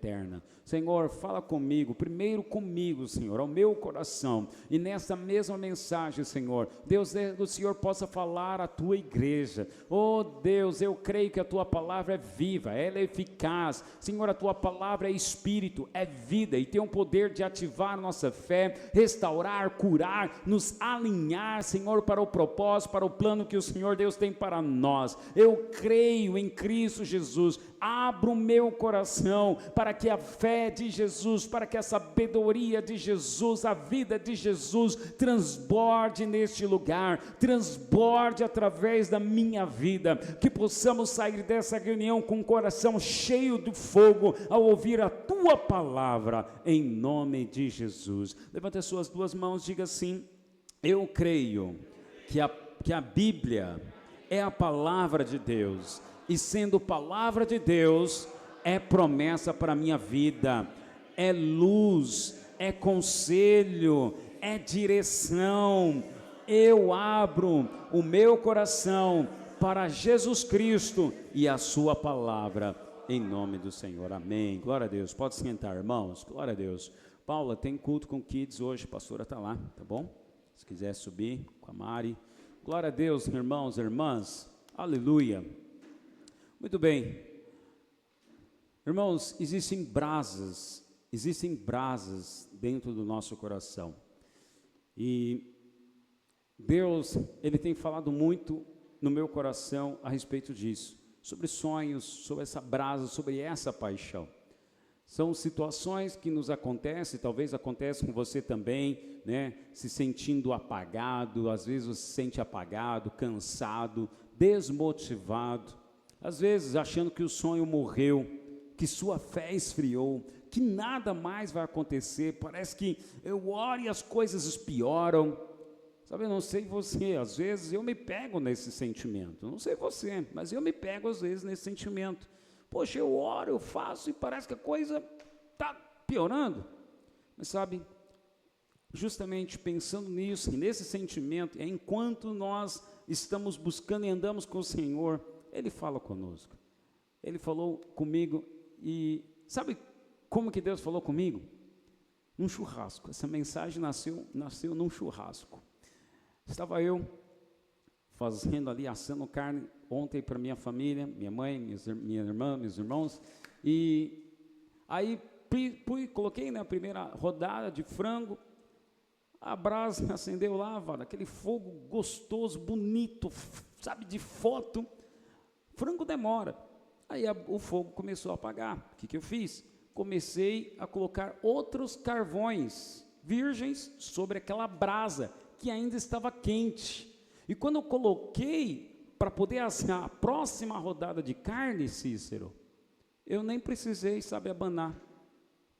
eterna. Senhor, fala comigo, primeiro comigo, Senhor, ao meu coração, e nessa mesma mensagem, Senhor, Deus, o Senhor possa falar à tua igreja. Oh Deus, eu creio que a tua palavra é viva, ela é eficaz. Senhor, a tua palavra é espírito, é vida, e tem o poder de ativar nossa fé, restaurar, curar, nos alinhar, Senhor, para o propósito, para o plano que o Senhor Deus tem para nós. Eu creio em Cristo Jesus, abro o meu coração para que a fé de Jesus, para que a sabedoria de Jesus, a vida de Jesus transborde neste lugar, transborde através da minha vida, que possamos sair dessa reunião com o coração cheio de fogo ao ouvir a tua palavra, em nome de Jesus. Levante as suas duas mãos, diga assim: eu creio que a Bíblia é a palavra de Deus, e sendo palavra de Deus, é promessa para a minha vida, é luz, é conselho, é direção. Eu abro o meu coração para Jesus Cristo e a sua palavra, em nome do Senhor, amém. Glória a Deus, pode sentar, irmãos, glória a Deus. Paula, tem culto com kids hoje, a pastora está lá, tá bom? Se quiser subir com a Mari, glória a Deus, irmãos e irmãs, aleluia. Muito bem, irmãos, existem brasas dentro do nosso coração, e Deus, Ele tem falado muito no meu coração a respeito disso, sobre sonhos, sobre essa brasa, sobre essa paixão. São situações que nos acontecem, talvez aconteça com você também, né? Se sentindo apagado, às vezes você se sente apagado, cansado, desmotivado, às vezes achando que o sonho morreu, que sua fé esfriou, que nada mais vai acontecer, parece que eu oro e as coisas pioram. Sabe, eu não sei você, às vezes eu me pego nesse sentimento, não sei você, mas eu me pego às vezes nesse sentimento. Poxa, eu oro, eu faço e parece que a coisa está piorando. Mas sabe, justamente pensando nisso, nesse sentimento, é enquanto nós estamos buscando e andamos com o Senhor, Ele fala conosco. Ele falou comigo e sabe como que Deus falou comigo? Num churrasco. Essa mensagem nasceu num churrasco. Estava eu fazendo ali, assando carne ontem para minha família, minha mãe, minha irmã, meus irmãos, e aí coloquei na primeira rodada de frango, a brasa acendeu lá, aquele fogo gostoso, bonito, sabe, de foto. Frango demora, aí o fogo começou a apagar. O que eu fiz? Comecei a colocar outros carvões virgens sobre aquela brasa que ainda estava quente, e quando eu coloquei para poder assar a próxima rodada de carne, Cícero, eu nem precisei, sabe, abanar,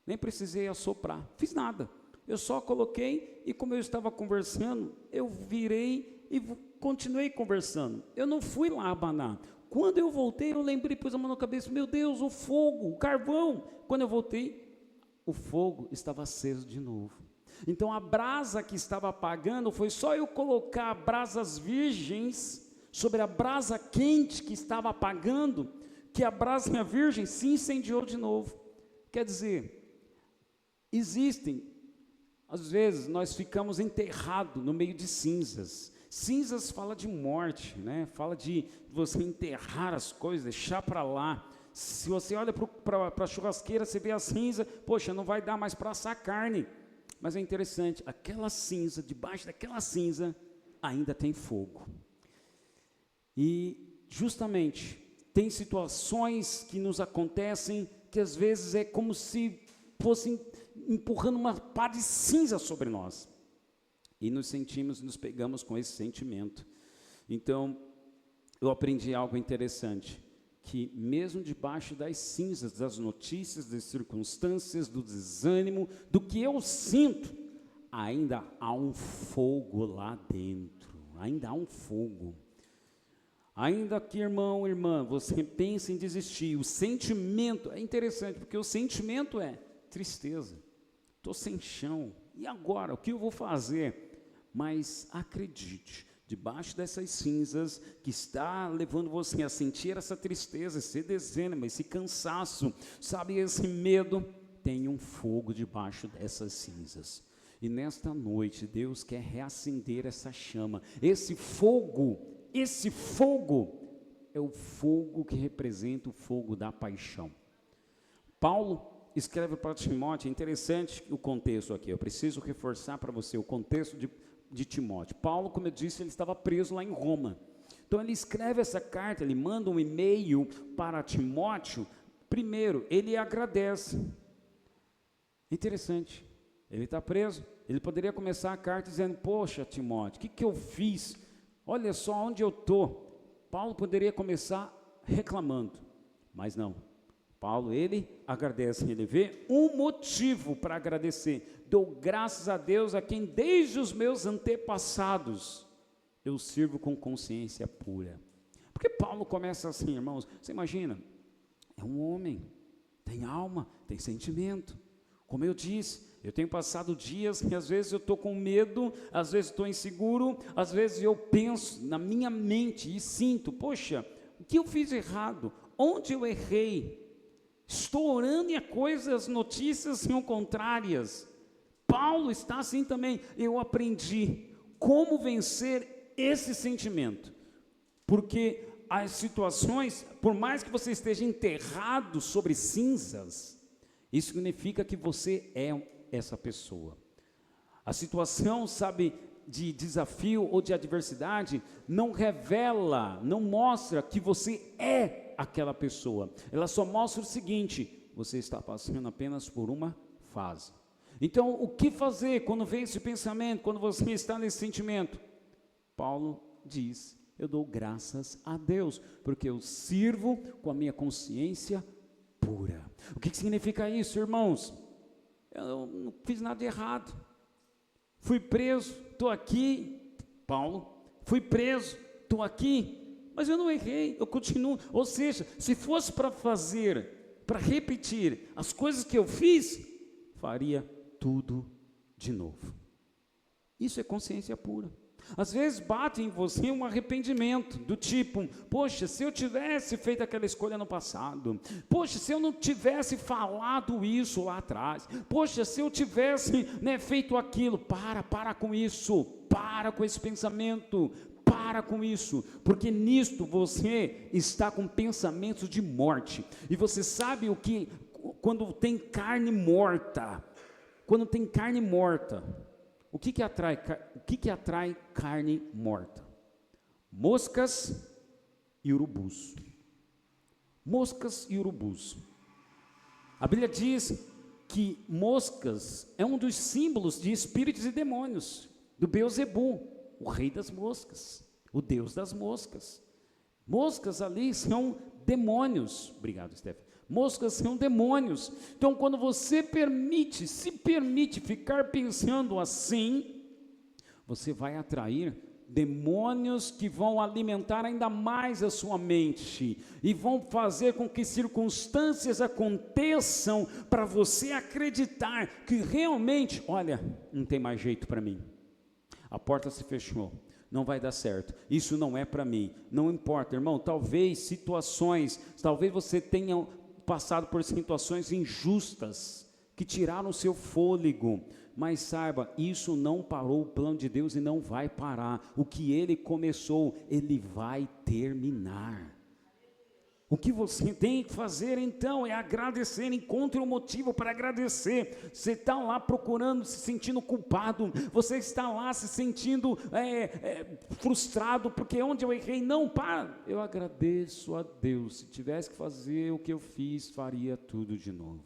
nem precisei assoprar, fiz nada, eu só coloquei, e como eu estava conversando, eu virei e continuei conversando, eu não fui lá abanar. Quando eu voltei, eu lembrei, pus a mão na cabeça, meu Deus, o fogo, o carvão. Quando eu voltei, o fogo estava aceso de novo. Então a brasa que estava apagando, foi só eu colocar brasas virgens sobre a brasa quente que estava apagando, que a brasa virgem se incendiou de novo. Quer dizer, às vezes nós ficamos enterrados no meio de cinzas. Cinzas fala de morte, né? Fala de você enterrar as coisas, deixar para lá. Se você olha para a churrasqueira, você vê a cinza, poxa, não vai dar mais para assar carne. Mas é interessante, aquela cinza, debaixo daquela cinza, ainda tem fogo. E justamente, tem situações que nos acontecem, que às vezes é como se fossem empurrando uma pá de cinza sobre nós. E nos pegamos com esse sentimento. Então, eu aprendi algo interessante, que mesmo debaixo das cinzas, das notícias, das circunstâncias, do desânimo, do que eu sinto, ainda há um fogo lá dentro, ainda há um fogo. Ainda que, irmão, irmã, você pensa em desistir, o sentimento, é interessante, porque o sentimento é tristeza, estou sem chão, e agora, o que eu vou fazer? Mas acredite, debaixo dessas cinzas, que está levando você a sentir essa tristeza, esse desânimo, esse cansaço, sabe, esse medo, tem um fogo debaixo dessas cinzas. E nesta noite, Deus quer reacender essa chama. Esse fogo é o fogo que representa o fogo da paixão. Paulo escreve para Timóteo, é interessante o contexto aqui, eu preciso reforçar para você o contexto de Timóteo. Paulo, como eu disse, ele estava preso lá em Roma. Então ele escreve essa carta, ele manda um e-mail para Timóteo. Primeiro, ele agradece. Interessante, ele está preso, ele poderia começar a carta dizendo: poxa, Timóteo, o que eu fiz? Olha só onde eu estou. Paulo poderia começar reclamando, mas não. Paulo, ele agradece, ele vê um motivo para agradecer. Dou graças a Deus a quem desde os meus antepassados eu sirvo com consciência pura. Porque Paulo começa assim, irmãos, você imagina, é um homem, tem alma, tem sentimento. Como eu disse, eu tenho passado dias que às vezes eu estou com medo, às vezes estou inseguro, às vezes eu penso na minha mente e sinto, poxa, o que eu fiz errado? Onde eu errei? Estou orando e as notícias são contrárias. Paulo está assim também. Eu aprendi como vencer esse sentimento. Porque as situações, por mais que você esteja enterrado sobre cinzas, isso significa que você é essa pessoa. A situação, sabe, de desafio ou de adversidade, não revela, não mostra que você é aquela pessoa. Ela só mostra o seguinte: você está passando apenas por uma fase. Então, o que fazer quando vem esse pensamento, quando você está nesse sentimento? Paulo diz: eu dou graças a Deus, porque eu sirvo com a minha consciência pura. O que significa isso, irmãos? Eu não fiz nada de errado. Fui preso, estou aqui, Paulo, fui preso, estou aqui, mas eu não errei, eu continuo. Ou seja, se fosse para fazer, para repetir as coisas que eu fiz, faria tudo de novo. Isso é consciência pura. Às vezes bate em você um arrependimento, do tipo: poxa, se eu tivesse feito aquela escolha no passado, poxa, se eu não tivesse falado isso lá atrás, poxa, se eu tivesse, feito aquilo. Para com isso, para com esse pensamento, para com isso, porque nisto você está com pensamentos de morte. E você sabe o que, quando tem carne morta, o que atrai carne morta? Moscas e urubus. Moscas e urubus. A Bíblia diz que moscas é um dos símbolos de espíritos e demônios, do Beelzebu, o rei das moscas, o deus das moscas. Moscas ali são demônios. Obrigado, Stephanie. Moscas são demônios. Então, quando você se permite ficar pensando assim, você vai atrair demônios que vão alimentar ainda mais a sua mente e vão fazer com que circunstâncias aconteçam para você acreditar que realmente, olha, não tem mais jeito para mim. A porta se fechou. Não vai dar certo, isso não é para mim. Não importa, irmão, talvez você tenha passado por situações injustas, que tiraram o seu fôlego, mas saiba, isso não parou o plano de Deus e não vai parar. O que Ele começou, Ele vai terminar. O que você tem que fazer então é agradecer. Encontre um motivo para agradecer. Você está lá procurando, se sentindo culpado, você está lá se sentindo frustrado, porque onde eu errei, não, para, eu agradeço a Deus. Se tivesse que fazer o que eu fiz, faria tudo de novo.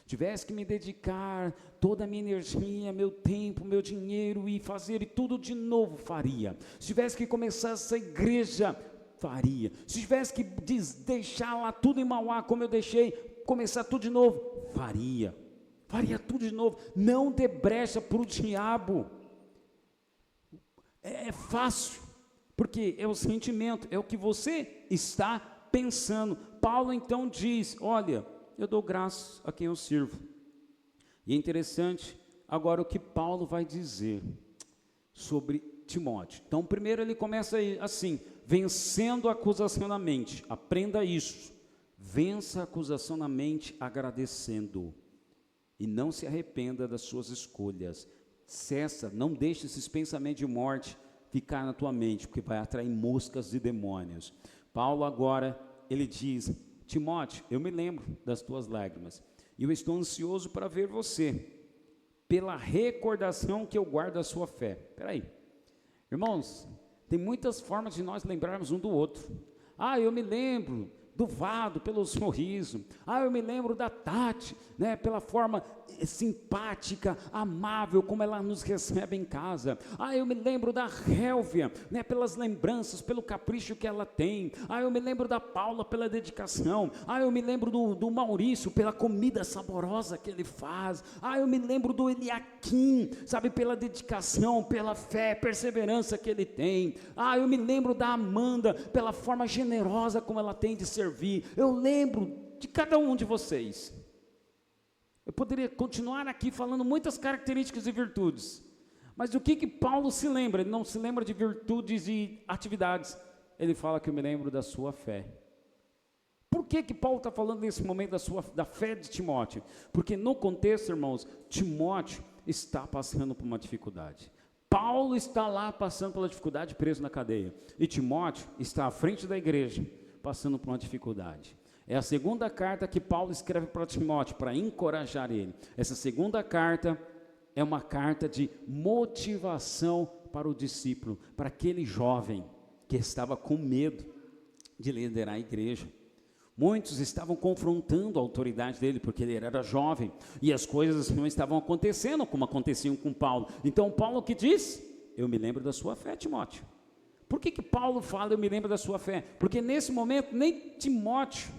Tivesse que me dedicar toda a minha energia, meu tempo, meu dinheiro e fazer tudo de novo, faria. Se tivesse que começar essa igreja, faria. Se tivesse que deixar lá tudo em Mauá, como eu deixei, começar tudo de novo, faria tudo de novo. Não dê brecha para o diabo. É fácil, porque é o sentimento, é o que você está pensando. Paulo então diz: olha, eu dou graças a quem eu sirvo. E é interessante agora o que Paulo vai dizer sobre Timóteo. Então, primeiro ele começa assim, vencendo a acusação na mente. Aprenda isso. Vença a acusação na mente agradecendo. E não se arrependa das suas escolhas. Cessa, não deixe esses pensamentos de morte ficar na tua mente, porque vai atrair moscas e demônios. Paulo agora, ele diz: Timóteo, eu me lembro das tuas lágrimas, e eu estou ansioso para ver você, pela recordação que eu guardo da sua fé. Espera aí, irmãos, tem muitas formas de nós lembrarmos um do outro. Eu me lembro do Vado pelo sorriso. Eu me lembro da Tati, né, pela forma simpática, amável, como ela nos recebe em casa. Eu me lembro da Hélvia, né, pelas lembranças, pelo capricho que ela tem. Eu me lembro da Paula pela dedicação. Eu me lembro do Maurício pela comida saborosa que ele faz. Eu me lembro do Eliakim, sabe, pela dedicação, pela fé, perseverança que ele tem. Eu me lembro da Amanda pela forma generosa como ela tem de servir. Eu lembro de cada um de vocês. Eu poderia continuar aqui falando muitas características e virtudes, mas do que Paulo se lembra? Ele não se lembra de virtudes e atividades. Ele fala que eu me lembro da sua fé. Por que Paulo está falando nesse momento da fé de Timóteo? Porque no contexto, irmãos, Timóteo está passando por uma dificuldade. Paulo está lá passando pela dificuldade, preso na cadeia, e Timóteo está à frente da igreja, passando por uma dificuldade. É a segunda carta que Paulo escreve para Timóteo, para encorajar ele. Essa segunda carta é uma carta de motivação para o discípulo, para aquele jovem que estava com medo de liderar a igreja. Muitos estavam confrontando a autoridade dele, porque ele era jovem, e as coisas não estavam acontecendo como aconteciam com Paulo. Então Paulo que diz? Eu me lembro da sua fé, Timóteo. Por que Paulo fala, eu me lembro da sua fé? Porque nesse momento nem Timóteo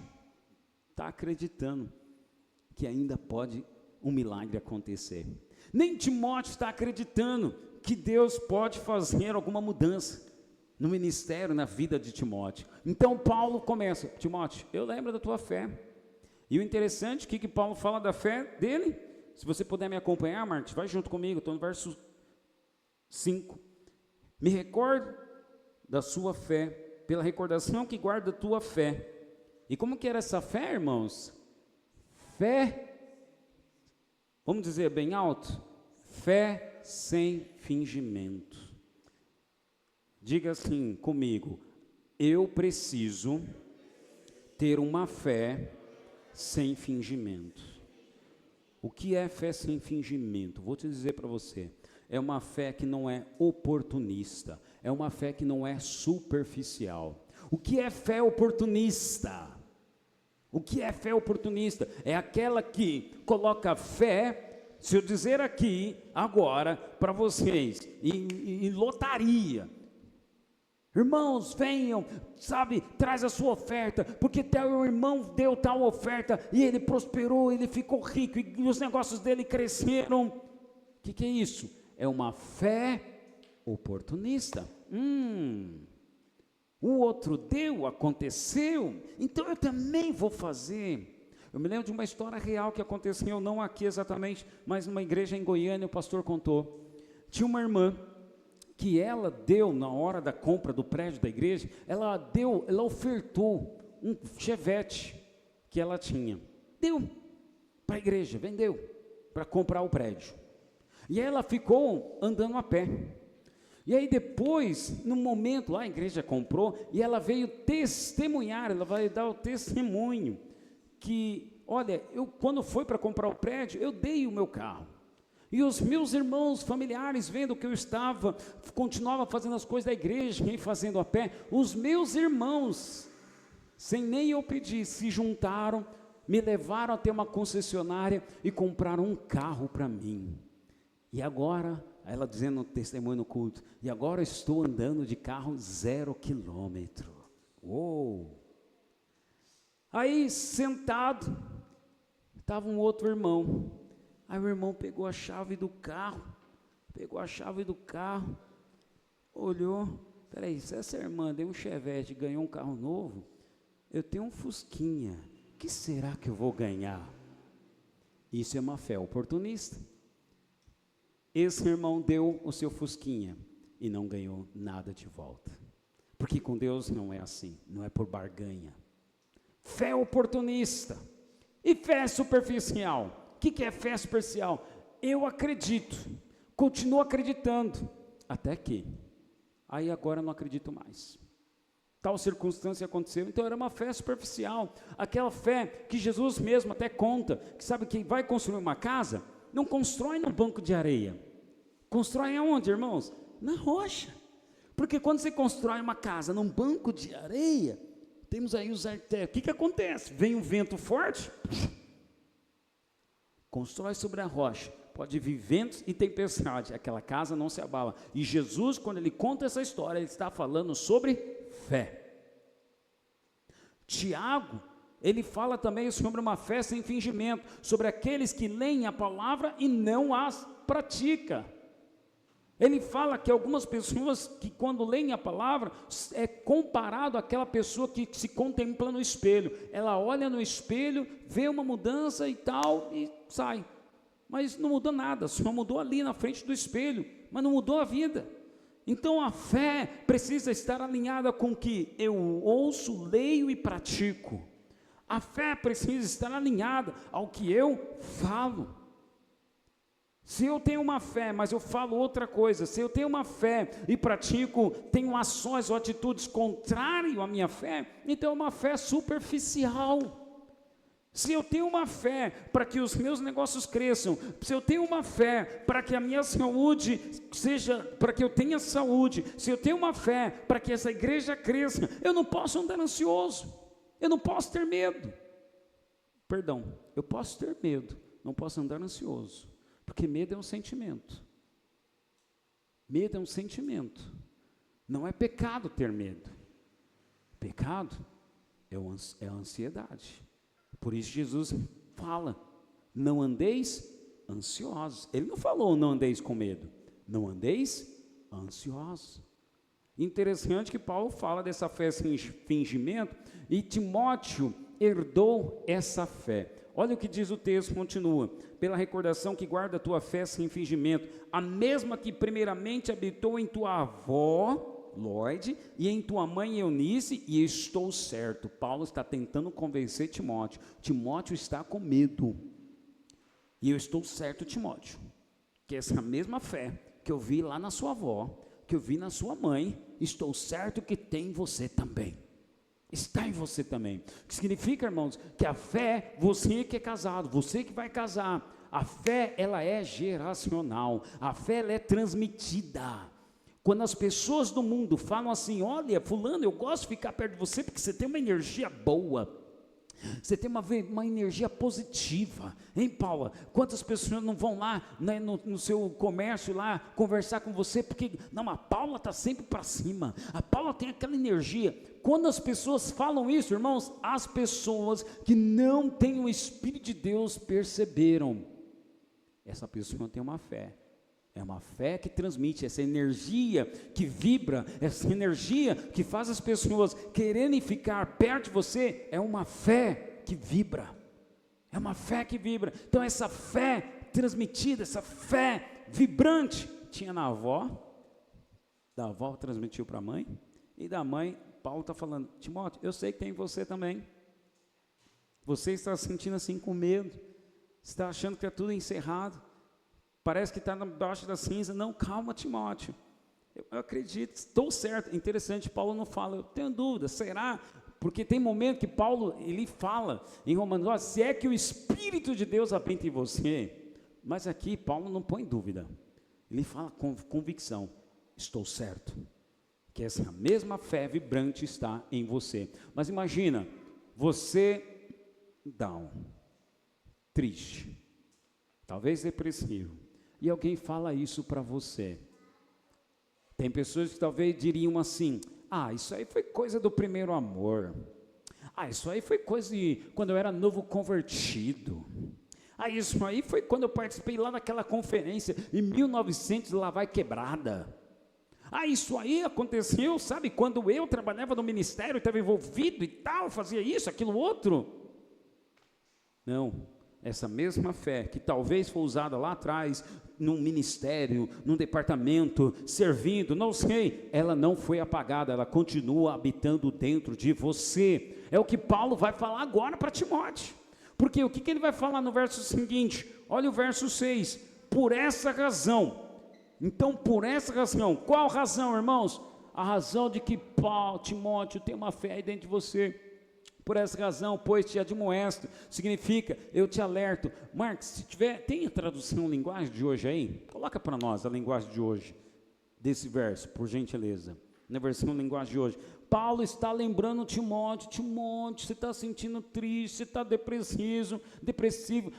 está acreditando que ainda pode um milagre acontecer. Nem Timóteo está acreditando que Deus pode fazer alguma mudança no ministério, na vida de Timóteo. Então Paulo começa: Timóteo, eu lembro da tua fé. E o interessante, o que Paulo fala da fé dele? Se você puder me acompanhar, Marcos, vai junto comigo, estou no verso 5. Me recordo da sua fé, pela recordação que guarda a tua fé. E como que era essa fé, irmãos? Fé, vamos dizer bem alto, fé sem fingimento. Diga assim comigo: eu preciso ter uma fé sem fingimento. O que é fé sem fingimento? Vou te dizer para você. É uma fé que não é oportunista, é uma fé que não é superficial. O que é fé oportunista? O que é fé oportunista? É aquela que coloca fé, se eu dizer aqui, agora, para vocês, e lotaria. Irmãos, venham, sabe, traz a sua oferta, porque teu irmão deu tal oferta, e ele prosperou, ele ficou rico, e os negócios dele cresceram. O que é isso? É uma fé oportunista. O outro deu, aconteceu, então eu também vou fazer. Eu me lembro de uma história real que aconteceu, não aqui exatamente, mas numa igreja em Goiânia, o pastor contou. Tinha uma irmã que ela deu, na hora da compra do prédio da igreja, ela ofertou um Chevette que ela tinha. Deu para a igreja, vendeu, para comprar o prédio. E ela ficou andando a pé. E aí depois, no momento lá, a igreja comprou, e ela veio testemunhar, ela vai dar o testemunho, que, olha, eu quando foi para comprar o prédio, eu dei o meu carro. E os meus irmãos familiares, vendo que eu continuava fazendo as coisas da igreja, e fazendo a pé, os meus irmãos, sem nem eu pedir, se juntaram, me levaram até uma concessionária e compraram um carro para mim. E agora, ela dizendo no testemunho no culto, e agora estou andando de carro 0 quilômetro. Uou! Aí, sentado, estava um outro irmão. Aí o irmão pegou a chave do carro, olhou, peraí, se essa irmã deu um Chevette e ganhou um carro novo, eu tenho um Fusquinha, o que será que eu vou ganhar? Isso é uma fé oportunista. Esse irmão deu o seu Fusquinha, e não ganhou nada de volta. Porque com Deus não é assim, não é por barganha. Fé oportunista e fé superficial. O que é fé superficial? Eu acredito, continuo acreditando, até que, aí agora eu não acredito mais. Tal circunstância aconteceu, então era uma fé superficial, aquela fé que Jesus mesmo até conta, que sabe que vai construir uma casa, não constrói num banco de areia, constrói aonde, irmãos? Na rocha, porque quando você constrói uma casa num banco de areia, temos aí os arquitetos, o que acontece? Vem um vento forte, constrói sobre a rocha, pode vir ventos e tempestade, aquela casa não se abala. E Jesus, quando ele conta essa história, ele está falando sobre fé. Tiago, ele fala também sobre uma fé sem fingimento, sobre aqueles que leem a palavra e não as praticam. Ele fala que algumas pessoas que quando leem a palavra, é comparado àquela pessoa que se contempla no espelho. Ela olha no espelho, vê uma mudança e tal, e sai. Mas não mudou nada, só mudou ali na frente do espelho, mas não mudou a vida. Então a fé precisa estar alinhada com o que eu ouço, leio e pratico. A fé precisa estar alinhada ao que eu falo. Se eu tenho uma fé, mas eu falo outra coisa, se eu tenho uma fé e pratico, tenho ações ou atitudes contrárias à minha fé, então é uma fé superficial. Se eu tenho uma fé para que os meus negócios cresçam, se eu tenho uma fé para que a minha saúde seja, para que eu tenha saúde, se eu tenho uma fé para que essa igreja cresça, eu não posso andar ansioso, eu não posso ter medo. Perdão, eu posso ter medo, não posso andar ansioso, porque medo é um sentimento. Medo é um sentimento. Não é pecado ter medo. Pecado é a ansiedade. Por isso Jesus fala, não andeis ansiosos. Ele não falou não andeis com medo, não andeis ansiosos. Interessante que Paulo fala dessa fé sem fingimento, e Timóteo herdou essa fé. Olha o que diz o texto, continua, pela recordação que guarda a tua fé sem fingimento, a mesma que primeiramente habitou em tua avó, Lloyd, e em tua mãe Eunice, e estou certo. Paulo está tentando convencer Timóteo. Timóteo está com medo. E eu estou certo, Timóteo, que essa mesma fé que eu vi lá na sua avó, que eu vi na sua mãe, estou certo que tem em você também. Está em você também. O que significa, irmãos, que a fé, você que é casado, você que vai casar, a fé, ela é geracional. A fé, ela é transmitida. Quando as pessoas do mundo falam assim, olha, fulano, eu gosto de ficar perto de você porque você tem uma energia boa, você tem uma energia positiva, hein, Paula? Quantas pessoas não vão lá, né, no seu comércio lá, conversar com você, porque, não, a Paula está sempre para cima, a Paula tem aquela energia. Quando as pessoas falam isso, irmãos, as pessoas que não têm o Espírito de Deus perceberam, essa pessoa tem uma fé. É uma fé que transmite, essa energia que vibra, essa energia que faz as pessoas quererem ficar perto de você, é uma fé que vibra, é uma fé que vibra. Então essa fé transmitida, essa fé vibrante, tinha na avó, da avó transmitiu para a mãe, e da mãe, Paulo está falando, Timóteo, eu sei que tem em você também, você está se sentindo assim com medo, está achando que é tudo encerrado, parece que está debaixo da cinza. Não, calma, Timóteo, eu acredito, estou certo. Interessante, Paulo não fala, eu tenho dúvida, será? Porque tem momento que Paulo, ele fala em Romanos, ó, se é que o Espírito de Deus habita em você, mas aqui Paulo não põe dúvida, ele fala com convicção, estou certo, que essa mesma fé vibrante está em você. Mas imagina, você down, triste, talvez depressivo, e alguém fala isso para você. Tem pessoas que talvez diriam assim, isso aí foi coisa do primeiro amor, isso aí foi coisa de quando eu era novo convertido, isso aí foi quando eu participei lá naquela conferência em 1900, lá vai quebrada, isso aí aconteceu, sabe, quando eu trabalhava no ministério, estava envolvido e tal, fazia isso, aquilo, outro. Não, essa mesma fé, que talvez foi usada lá atrás, num ministério, num departamento, servindo, não sei, ela não foi apagada, ela continua habitando dentro de você. É o que Paulo vai falar agora para Timóteo. Porque o que ele vai falar no verso seguinte? Olha o verso 6. Por essa razão. Então, por essa razão, qual razão, irmãos? A razão de que Timóteo tem uma fé aí dentro de você. Por essa razão, pois te admoesto, significa, eu te alerto. Marcos, se tiver, tem a tradução linguagem de hoje aí? Coloca para nós a linguagem de hoje, desse verso, por gentileza. Na versão linguagem de hoje. Paulo está lembrando Timóteo, você está sentindo triste, você está depressivo,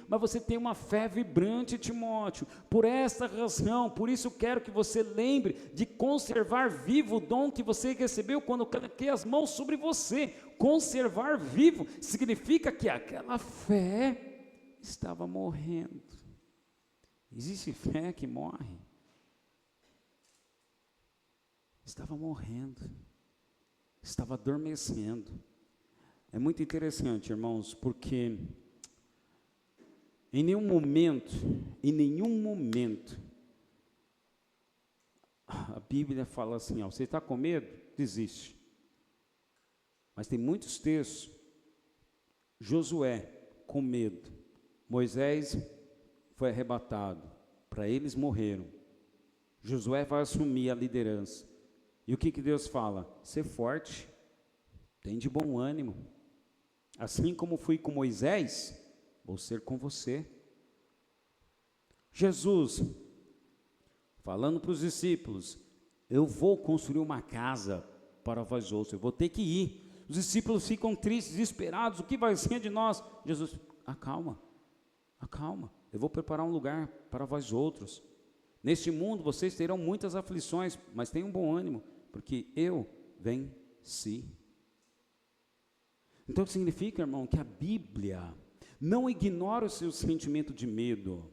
mas você tem uma fé vibrante, Timóteo. Por essa razão, por isso quero que você lembre de conservar vivo o dom que você recebeu quando eu coloquei as mãos sobre você. Conservar vivo significa que aquela fé estava morrendo. Existe fé que morre? Estava morrendo. Estava adormecendo. É muito interessante, irmãos, porque em nenhum momento, a Bíblia fala assim, ó, você está com medo? Desiste. Mas tem muitos textos, Josué com medo, Moisés foi arrebatado, para eles morreram, Josué vai assumir a liderança. E o que Deus fala? Ser forte, tem de bom ânimo. Assim como fui com Moisés, vou ser com você. Jesus, falando para os discípulos, eu vou construir uma casa para vós outros, eu vou ter que ir. Os discípulos ficam tristes, desesperados, o que vai ser de nós? Jesus, acalma, eu vou preparar um lugar para vós outros. Neste mundo vocês terão muitas aflições, mas tenham bom ânimo, porque eu venci. Então significa, irmão, que a Bíblia não ignora o seu sentimento de medo,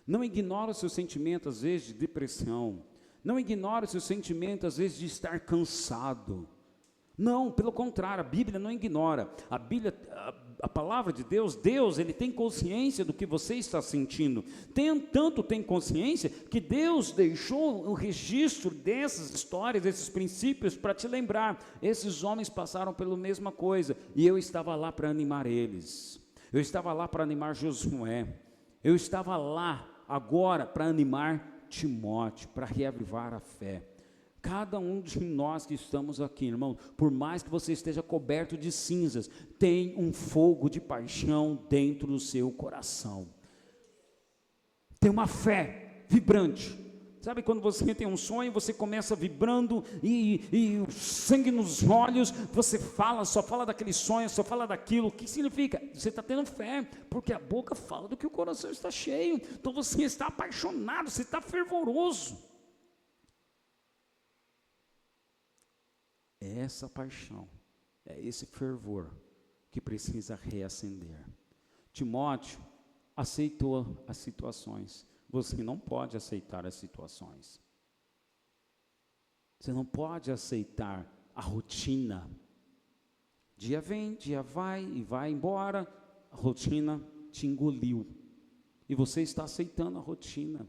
não ignora o seu sentimento às vezes de depressão, não ignora o seu sentimento às vezes de estar cansado. Não, pelo contrário, a Bíblia não ignora. A Bíblia, a palavra de Deus, ele tem consciência do que você está sentindo. Tanto tem consciência que Deus deixou o registro dessas histórias, desses princípios para te lembrar. Esses homens passaram pela mesma coisa e eu estava lá para animar eles. Eu estava lá para animar Josué. Eu estava lá agora para animar Timóteo, para reavivar a fé. Cada um de nós que estamos aqui, irmão, por mais que você esteja coberto de cinzas, tem um fogo de paixão dentro do seu coração. Tem uma fé vibrante. Sabe quando você tem um sonho, você começa vibrando e o sangue nos olhos, você só fala daquele sonho, só fala daquilo. O que significa? Você está tendo fé, porque a boca fala do que o coração está cheio. Então você está apaixonado, você está fervoroso. É essa paixão, é esse fervor que precisa reacender. Timóteo aceitou as situações. Você não pode aceitar as situações. Você não pode aceitar a rotina. Dia vem, dia vai e vai embora. A rotina te engoliu. E você está aceitando a rotina.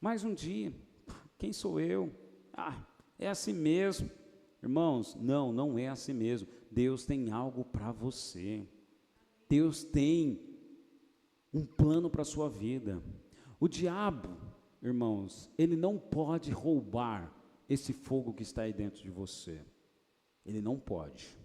Mais um dia. Quem sou eu? É assim mesmo. Irmãos, não é assim mesmo. Deus tem algo para você. Deus tem um plano para a sua vida. O diabo, irmãos, ele não pode roubar esse fogo que está aí dentro de você. Ele não pode.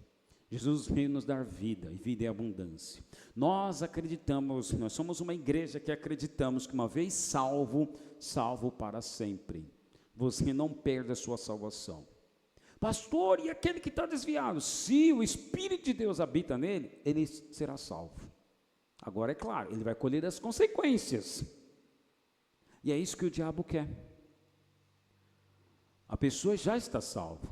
Jesus veio nos dar vida, e vida é abundância. Nós acreditamos, nós somos uma igreja que acreditamos que uma vez salvo, salvo para sempre. Você não perde a sua salvação. Pastor, e aquele que está desviado? Se o Espírito de Deus habita nele, ele será salvo. Agora é claro, ele vai colher as consequências. E é isso que o diabo quer. A pessoa já está salva.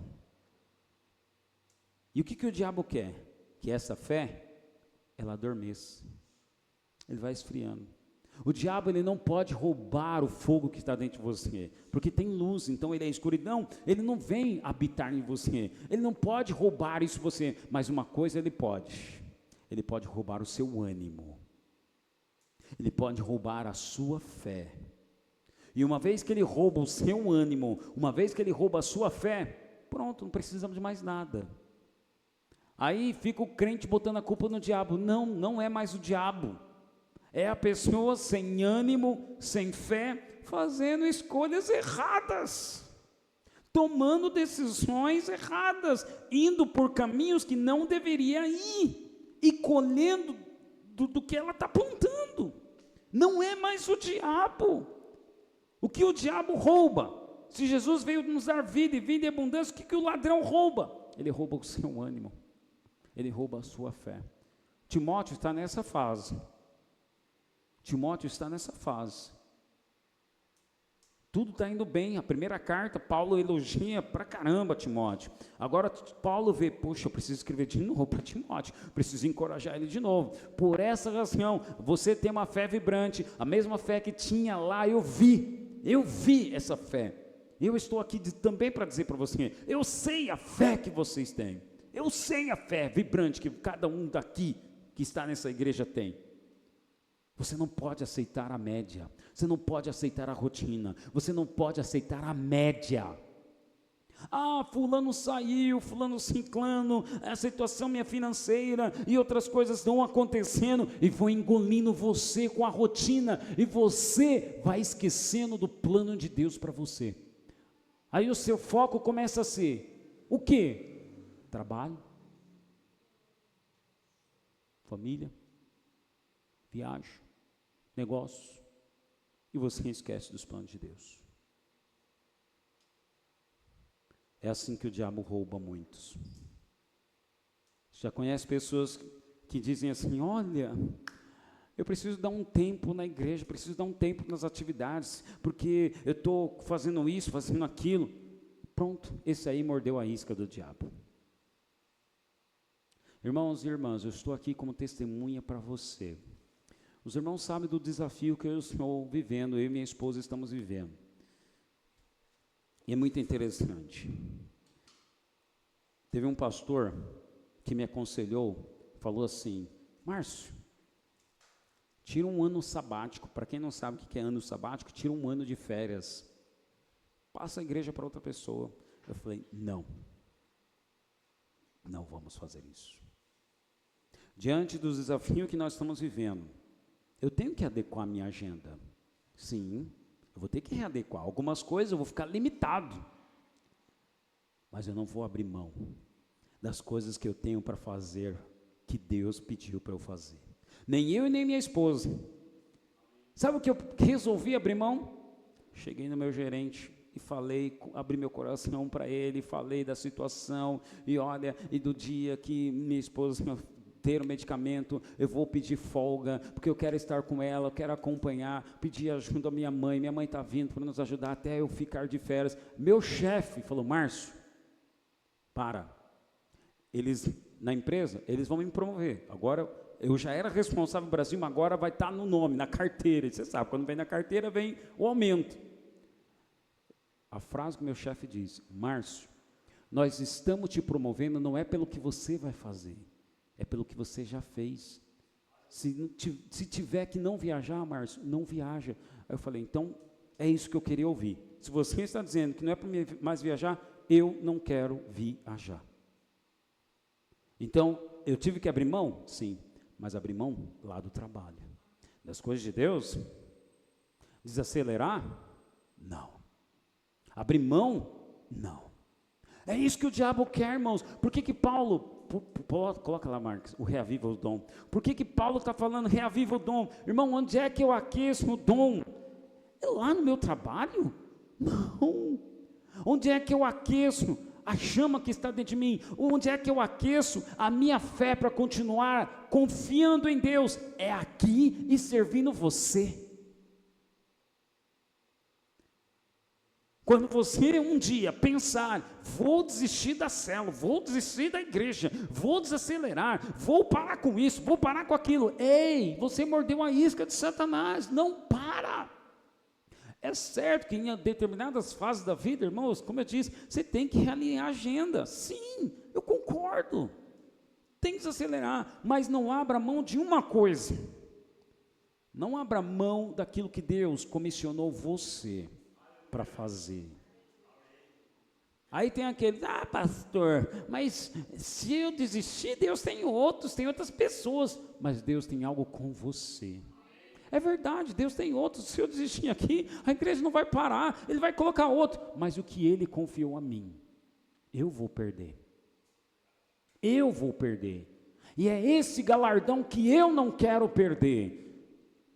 E o que o diabo quer? Que essa fé, ela adormeça. Ele vai esfriando. O diabo, ele não pode roubar o fogo que está dentro de você, porque tem luz, então ele é escuridão, ele não vem habitar em você, ele não pode roubar isso de você, mas uma coisa ele pode roubar o seu ânimo. Ele pode roubar a sua fé. E uma vez que ele rouba o seu ânimo, uma vez que ele rouba a sua fé, pronto, não precisamos de mais nada. Aí fica o crente botando a culpa no diabo. Não, não é mais o diabo. É a pessoa sem ânimo, sem fé, fazendo escolhas erradas, tomando decisões erradas, indo por caminhos que não deveria ir, e colhendo do que ela está plantando. Não é mais o diabo. O que o diabo rouba? Se Jesus veio nos dar vida e vida em abundância, o que o ladrão rouba? Ele rouba o seu ânimo, ele rouba a sua fé. Timóteo está nessa fase. Timóteo está nessa fase. Tudo está indo bem. A primeira carta, Paulo elogia pra caramba Timóteo. Agora Paulo vê, poxa, eu preciso escrever de novo para Timóteo, preciso encorajar ele de novo. Por essa razão, você tem uma fé vibrante, a mesma fé que tinha lá. Eu vi essa fé. Eu estou aqui também para dizer para você, eu sei a fé que vocês têm. Eu sei a fé vibrante que cada um daqui que está nessa igreja tem. Você não pode aceitar a média, você não pode aceitar a rotina, você não pode aceitar a média. Ah, fulano saiu, fulano ciclano, a situação minha financeira e outras coisas estão acontecendo e vão engolindo você com a rotina, e você vai esquecendo do plano de Deus para você. Aí o seu foco começa a ser o quê? Trabalho, família, viagem, negócio, e você esquece dos planos de Deus. É assim que o diabo rouba muitos. Já conhece pessoas que dizem assim, olha, eu preciso dar um tempo na igreja, preciso dar um tempo nas atividades, porque eu estou fazendo isso, fazendo aquilo. Pronto, esse aí mordeu a isca do diabo. Irmãos e irmãs, eu estou aqui como testemunha para você. Os irmãos sabem do desafio que eu estou vivendo, eu e minha esposa estamos vivendo. E é muito interessante. Teve um pastor que me aconselhou, falou assim, Márcio, tira um ano sabático. Para quem não sabe o que é ano sabático, tira um ano de férias. Passa a igreja para outra pessoa. Eu falei, não vamos fazer isso. Diante dos desafios que nós estamos vivendo, eu tenho que adequar a minha agenda. Sim, eu vou ter que readequar. Algumas coisas eu vou ficar limitado. Mas eu não vou abrir mão das coisas que eu tenho para fazer, que Deus pediu para eu fazer. Nem eu e nem minha esposa. Sabe o que eu resolvi abrir mão? Cheguei no meu gerente e falei, abri meu coração para ele, falei da situação, e olha, e do dia que minha esposa ter o medicamento, eu vou pedir folga, porque eu quero estar com ela, eu quero acompanhar, pedir ajuda à minha mãe está vindo para nos ajudar até eu ficar de férias. Meu chefe falou, Márcio, eles, na empresa, eles vão me promover, agora, eu já era responsável no Brasil, mas agora vai estar no nome, na carteira, e você sabe, quando vem na carteira, vem o aumento. A frase que meu chefe disse, Márcio, nós estamos te promovendo, não é pelo que você vai fazer, é pelo que você já fez. Se tiver que não viajar, Márcio, não viaja. Aí eu falei, então, é isso que eu queria ouvir. Se você está dizendo que não é para mim mais viajar, eu não quero viajar. Então, eu tive que abrir mão? Sim, mas abrir mão lá do trabalho. Das coisas de Deus? Desacelerar? Não. Abrir mão? Não. É isso que o diabo quer, irmãos. Por que Paulo... Coloca lá, Marcos, o reaviva o dom. Por que Paulo está falando reaviva o dom? Irmão, onde é que eu aqueço o dom? É lá no meu trabalho? Não. Onde é que eu aqueço a chama que está dentro de mim? Onde é que eu aqueço a minha fé para continuar confiando em Deus? É aqui e servindo você. Quando você um dia pensar, vou desistir da célula, vou desistir da igreja, vou desacelerar, vou parar com isso, vou parar com aquilo. Ei, você mordeu a isca de Satanás, não para. É certo que em determinadas fases da vida, irmãos, como eu disse, você tem que realinhar a agenda. Sim, eu concordo. Tem que desacelerar, mas não abra mão de uma coisa. Não abra mão daquilo que Deus comissionou você para fazer. Aí tem aquele, pastor, mas se eu desistir, Deus tem outros, tem outras pessoas, mas Deus tem algo com você. É verdade, Deus tem outros. Se eu desistir aqui, a igreja não vai parar, Ele vai colocar outro, mas o que Ele confiou a mim, eu vou perder. Eu vou perder. E é esse galardão que eu não quero perder.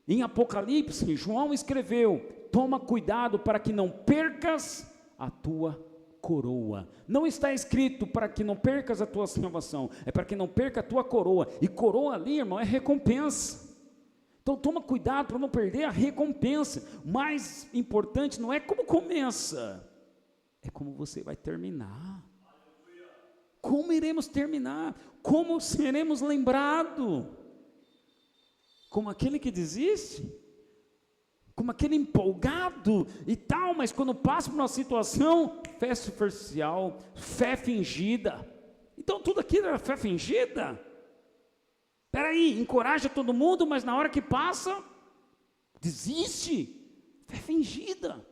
Em Apocalipse, João escreveu: toma cuidado para que não percas a tua coroa. Não está escrito para que não percas a tua salvação, é para que não perca a tua coroa. E coroa ali, irmão, é recompensa. Então toma cuidado para não perder a recompensa. Mais importante não é como começa, é como você vai terminar. Como iremos terminar? Como seremos lembrados? Como aquele que desiste? Como aquele empolgado e tal, mas quando passa por uma situação, fé superficial, fé fingida. Então tudo aquilo era fé fingida? Espera aí, encoraja todo mundo, mas na hora que passa, desiste. Fé fingida.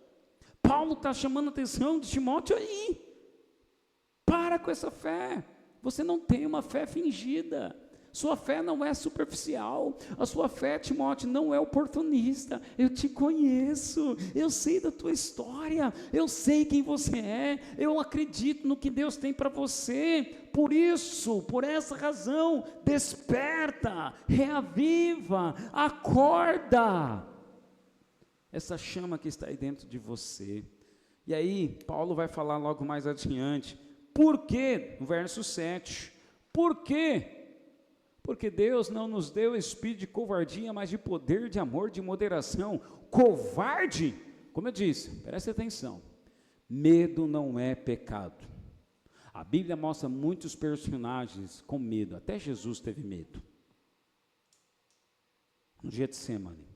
Paulo está chamando a atenção de Timóteo aí. Para com essa fé. Você não tem uma fé fingida. Sua fé não é superficial. A sua fé, Timóteo, não é oportunista. Eu te conheço. Eu sei da tua história. Eu sei quem você é. Eu acredito no que Deus tem para você. Por isso, por essa razão, desperta, reaviva, acorda. Essa chama que está aí dentro de você. E aí, Paulo vai falar logo mais adiante. Por quê? No verso 7. Por quê? Porque Deus não nos deu espírito de covardia, mas de poder, de amor, de moderação. Covarde, como eu disse, preste atenção, medo não é pecado. A Bíblia mostra muitos personagens com medo, até Jesus teve medo. No Getsemane,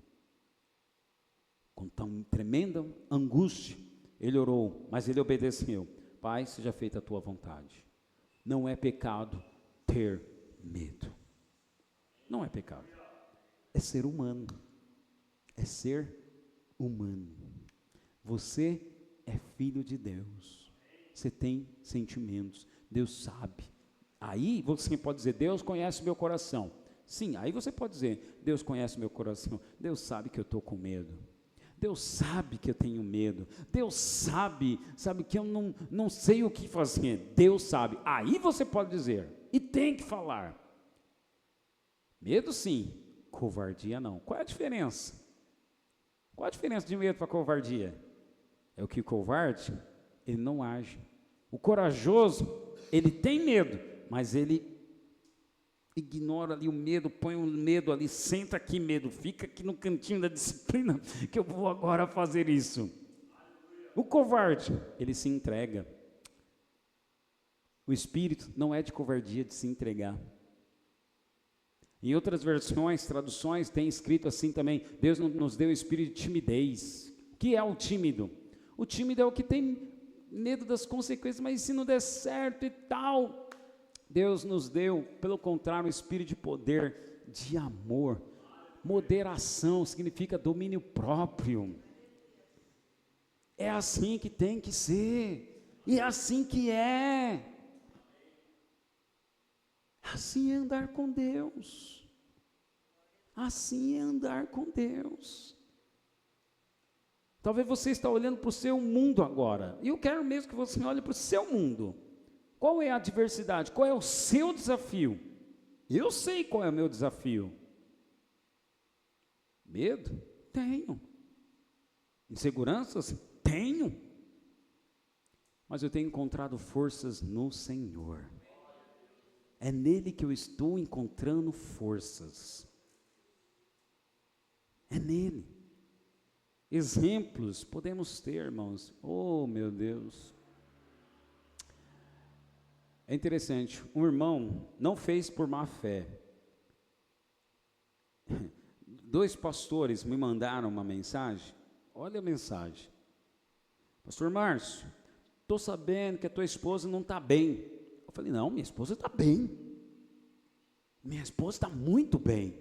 com tão tremenda angústia, ele orou, mas ele obedeceu. Pai, seja feita a tua vontade. Não é pecado ter medo. Não é pecado. É ser humano. É ser humano. Você é filho de Deus. Você tem sentimentos. Deus sabe. Aí você pode dizer, Deus conhece meu coração. Sim, aí você pode dizer, Deus conhece meu coração. Deus sabe que eu estou com medo. Deus sabe que eu tenho medo. Deus sabe que eu não sei o que fazer. Deus sabe. Aí você pode dizer, e tem que falar. Medo sim, covardia não. Qual é a diferença? Qual a diferença de medo para covardia? É o que o covarde, ele não age. O corajoso, ele tem medo, mas ele ignora ali o medo, põe o medo ali, senta aqui medo, fica aqui no cantinho da disciplina, que eu vou agora fazer isso. O covarde, ele se entrega. O espírito não é de covardia de se entregar. Em outras versões, traduções, tem escrito assim também, Deus não nos deu espírito de timidez. O que é o tímido? O tímido é o que tem medo das consequências, mas se não der certo e tal, Deus nos deu, pelo contrário, um espírito de poder, de amor. Moderação significa domínio próprio. É assim que tem que ser, e é assim que é. Assim é andar com Deus. Assim é andar com Deus. Talvez você está olhando para o seu mundo agora, e eu quero mesmo que você olhe para o seu mundo. Qual é a adversidade? Qual é o seu desafio? Eu sei qual é o meu desafio. Medo? Tenho. Inseguranças? Tenho. Mas eu tenho encontrado forças no Senhor. É nele que eu estou encontrando forças. É nele. Exemplos podemos ter, irmãos. Oh, meu Deus. É interessante, um irmão não fez por má fé. 2 pastores me mandaram uma mensagem. Olha a mensagem. Pastor Márcio, estou sabendo que a tua esposa não está bem. Eu falei, não, minha esposa está bem. Minha esposa está muito bem.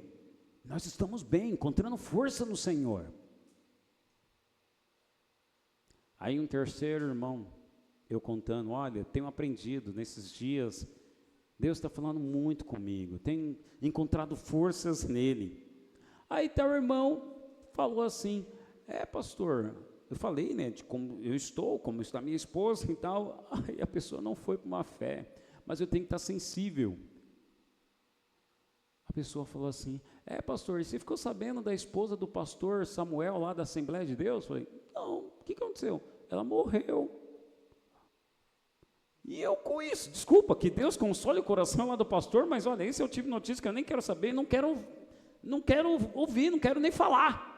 Nós estamos bem, encontrando força no Senhor. Aí um terceiro irmão, eu contando, olha, tenho aprendido nesses dias, Deus está falando muito comigo, tenho encontrado forças nele. Aí tal irmão falou assim, pastor, eu falei, né, de como eu estou, como está minha esposa e tal. Aí a pessoa não foi para uma fé, mas eu tenho que estar sensível. A pessoa falou assim, pastor, e você ficou sabendo da esposa do pastor Samuel lá da Assembleia de Deus? Eu falei, não, o que aconteceu? Ela morreu. E eu com isso, desculpa, que Deus console o coração lá do pastor, mas olha, esse é o tipo de notícia que eu nem quero saber, não quero ouvir, não quero nem falar.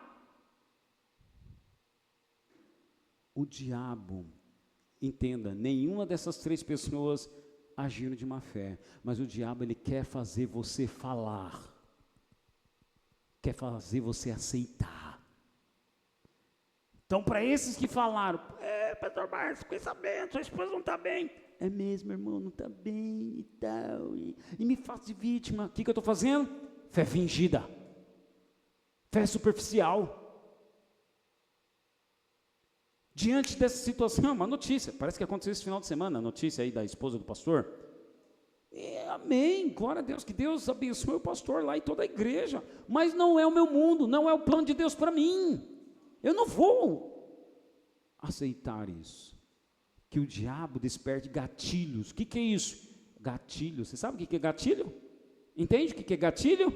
O diabo, entenda, nenhuma dessas três pessoas agiram de má fé, mas o diabo, ele quer fazer você falar, quer fazer você aceitar. Então, para esses que falaram, pastor Márcio, fiquei sabendo, sua esposa não está bem. É mesmo, irmão, não está bem e tal, e me faço de vítima. O que eu estou fazendo? Fé fingida, fé superficial. Diante dessa situação, uma notícia, parece que aconteceu esse final de semana, a notícia aí da esposa do pastor. Amém, glória a Deus, que Deus abençoe o pastor lá e toda a igreja, mas não é o meu mundo, não é o plano de Deus para mim. Eu não vou aceitar isso, que o diabo desperte gatilhos. O que é isso? Gatilho, você sabe o que é gatilho? Entende o que é gatilho?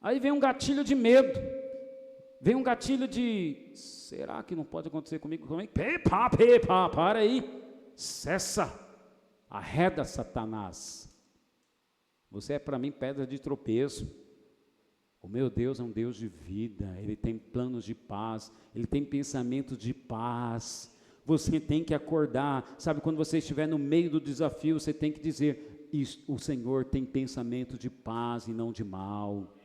Aí vem um gatilho de medo, vem um gatilho de, será que não pode acontecer comigo? Para aí, cessa, arreda Satanás, você é para mim pedra de tropeço. O meu Deus é um Deus de vida, Ele tem planos de paz, Ele tem pensamentos de paz. Você tem que acordar, sabe, quando você estiver no meio do desafio, você tem que dizer, o Senhor tem pensamento de paz e não de mal.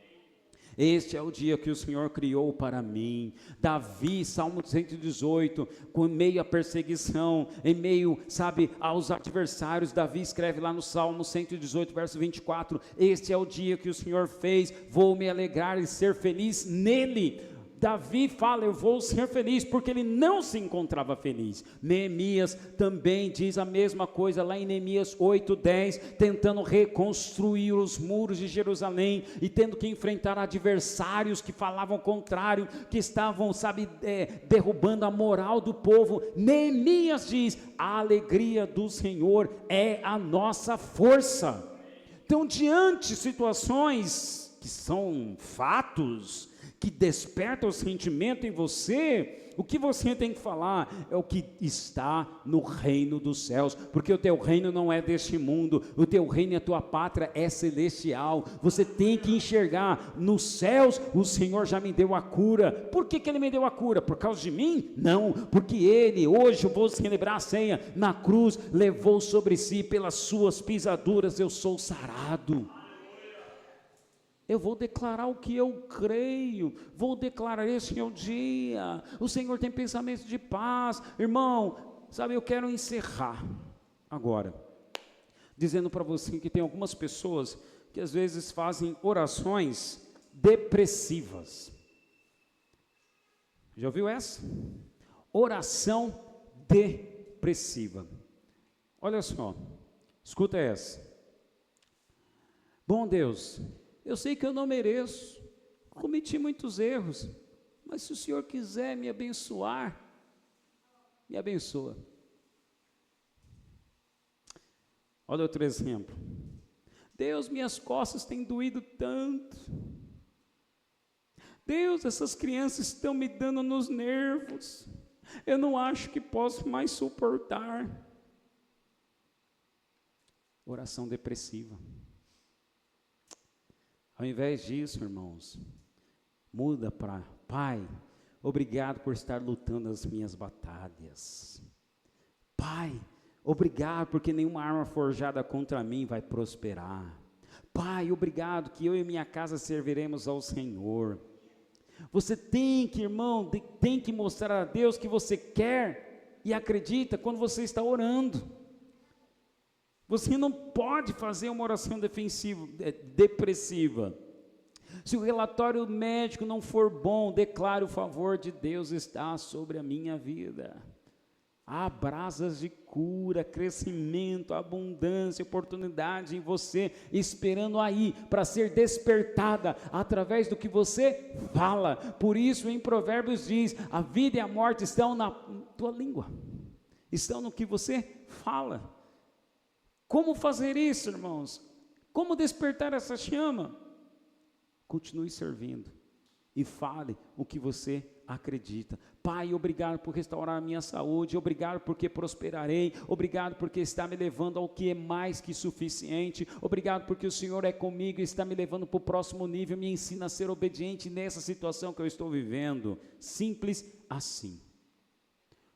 Este é o dia que o Senhor criou para mim. Davi, Salmo 118, com meio à perseguição, em meio, sabe, aos adversários, Davi escreve lá no Salmo 118, verso 24, este é o dia que o Senhor fez, vou me alegrar e ser feliz nele. Davi fala, eu vou ser feliz, porque ele não se encontrava feliz. Neemias também diz a mesma coisa, lá em Neemias 8:10, tentando reconstruir os muros de Jerusalém, e tendo que enfrentar adversários que falavam o contrário, que estavam, sabe, derrubando a moral do povo. Neemias diz, a alegria do Senhor é a nossa força. Então, diante de situações que são fatos, que desperta o sentimento em você, o que você tem que falar é o que está no reino dos céus, porque o teu reino não é deste mundo, o teu reino e a tua pátria é celestial. Você tem que enxergar, nos céus o Senhor já me deu a cura. Por que Ele me deu a cura? Por causa de mim? Não, porque Ele, hoje eu vou celebrar a ceia, na cruz levou sobre si, pelas suas pisaduras eu sou sarado. Eu vou declarar o que eu creio, vou declarar, esse é o dia, o Senhor tem pensamentos de paz. Irmão, sabe, eu quero encerrar agora, dizendo para você que tem algumas pessoas que às vezes fazem orações depressivas. Já ouviu essa? Oração depressiva. Olha só, escuta essa. Bom Deus, eu sei que eu não mereço, cometi muitos erros, mas se o Senhor quiser me abençoar, me abençoa. Olha outro exemplo. Deus, minhas costas têm doído tanto. Deus, essas crianças estão me dando nos nervos. Eu não acho que posso mais suportar. Oração depressiva. Ao invés disso, irmãos, muda para: Pai, obrigado por estar lutando as minhas batalhas. Pai, obrigado porque nenhuma arma forjada contra mim vai prosperar. Pai, obrigado que eu e minha casa serviremos ao Senhor. Você tem que, irmão, tem que mostrar a Deus que você quer e acredita quando você está orando. Você não pode fazer uma oração depressiva. Se o relatório médico não for bom, declare: o favor de Deus está sobre a minha vida. Há brasas de cura, crescimento, abundância, oportunidade em você, esperando aí para ser despertada através do que você fala. Por isso em Provérbios diz: a vida e a morte estão na tua língua, estão no que você fala. Como fazer isso, irmãos? Como despertar essa chama? Continue servindo e fale o que você acredita. Pai, obrigado por restaurar a minha saúde, obrigado porque prosperarei, obrigado porque está me levando ao que é mais que suficiente, obrigado porque o Senhor é comigo e está me levando para o próximo nível, me ensina a ser obediente nessa situação que eu estou vivendo. Simples assim.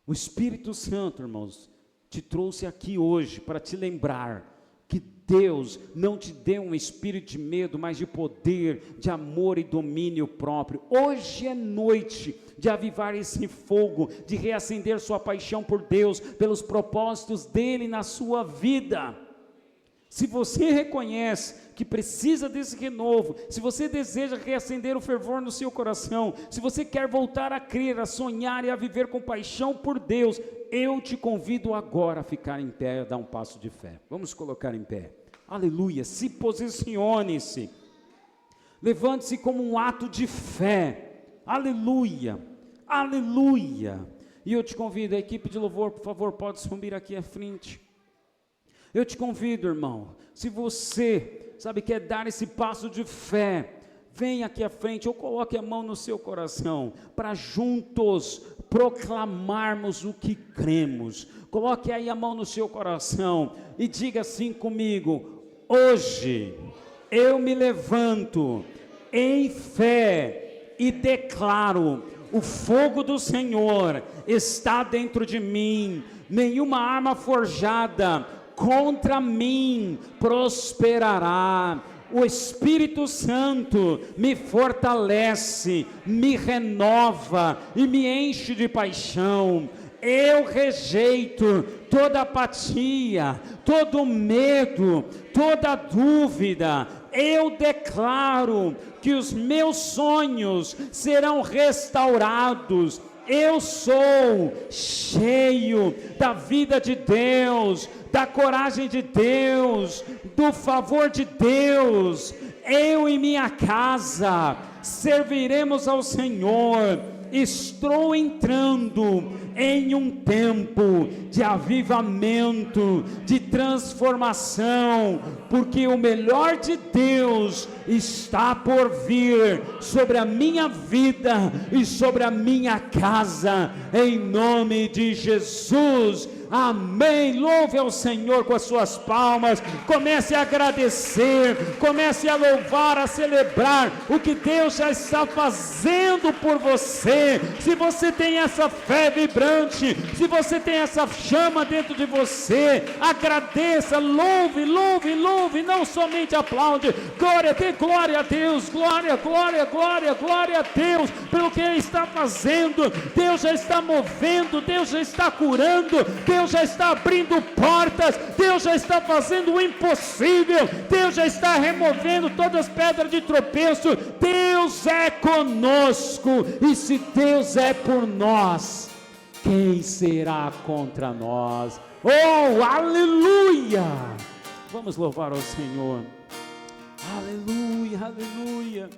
O Espírito Santo, irmãos, te trouxe aqui hoje para te lembrar que Deus não te deu um espírito de medo, mas de poder, de amor e domínio próprio. Hoje é noite de avivar esse fogo, de reacender sua paixão por Deus, pelos propósitos dele na sua vida. Se você reconhece que precisa desse renovo, se você deseja reacender o fervor no seu coração, se você quer voltar a crer, a sonhar e a viver com paixão por Deus, eu te convido agora a ficar em pé e a dar um passo de fé. Vamos colocar em pé. Aleluia. Se posicione-se. Levante-se como um ato de fé. Aleluia. Aleluia. E eu te convido, a equipe de louvor, por favor, pode subir aqui à frente. Eu te convido, irmão, se você, quer dar esse passo de fé, venha aqui à frente, ou coloque a mão no seu coração, para juntos proclamarmos o que cremos. Coloque aí a mão no seu coração, e diga assim comigo: hoje, eu me levanto em fé, e declaro, o fogo do Senhor está dentro de mim, nenhuma arma forjada contra mim prosperará. O Espírito Santo me fortalece, me renova e me enche de paixão. Eu rejeito toda apatia, todo medo, toda dúvida. Eu declaro que os meus sonhos serão restaurados. Eu sou cheio da vida de Deus, da coragem de Deus, do favor de Deus. Eu e minha casa serviremos ao Senhor. Estou entrando em um tempo de avivamento, de transformação, porque o melhor de Deus está por vir sobre a minha vida e sobre a minha casa, em nome de Jesus. Amém. Louve ao Senhor com as suas palmas, comece a agradecer, comece a louvar, a celebrar o que Deus já está fazendo por você. Se você tem essa fé vibrante, se você tem essa chama dentro de você, agradeça, louve, louve, louve, não somente aplaude. Glória a Deus, glória, glória, glória, glória a Deus pelo que Ele está fazendo. Deus já está movendo, Deus já está curando, Deus já está abrindo portas, Deus já está fazendo o impossível, Deus já está removendo todas as pedras de tropeço. Deus é conosco, e se Deus é por nós, quem será contra nós? Oh, aleluia! Vamos louvar ao Senhor. Aleluia, aleluia.